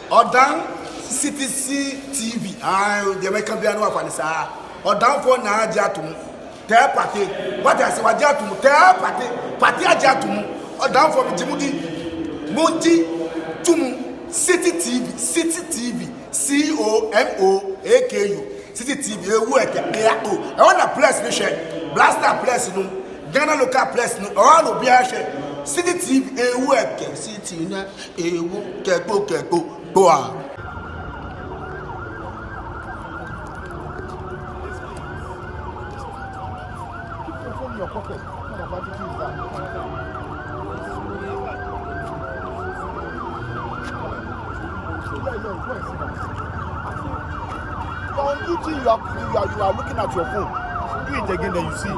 Odan CTC TV. The American piano of Anissa. Odan for na Jatum. Tell party. What I say, what Jatum? Tell party Jatum. Odan for Jimudi. Monty Tumu. City TV. COMOAKU. City TV. I want a place, Blaster place, no. Ghana local place, no. All of the City TV. City na keko. Boa. Your pocket. What about it is that? On duty, you are looking at your phone. Do it again, then you see.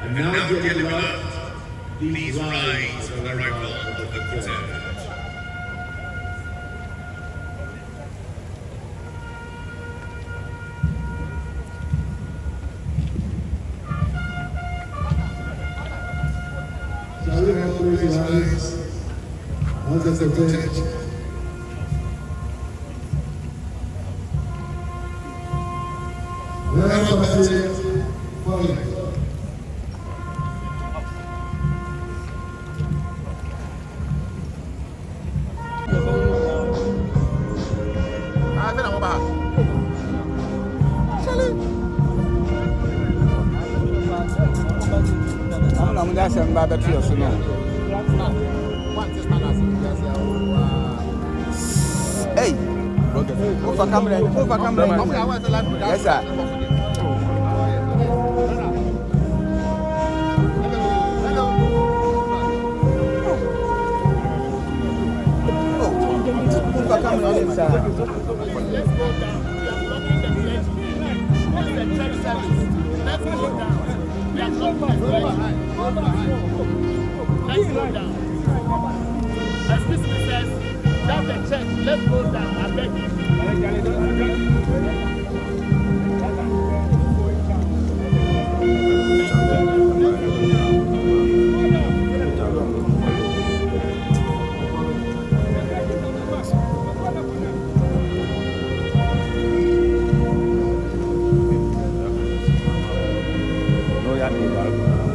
And now, dear beloved, please rise for the arrival of the quartet. Shall we all please rise as the quartet? Let us follow. That's a bad tree, so no. Hey, over camera. Yes, sir. Let's go down. Excuse me, says, that's the church. Let's go down. I beg you. No,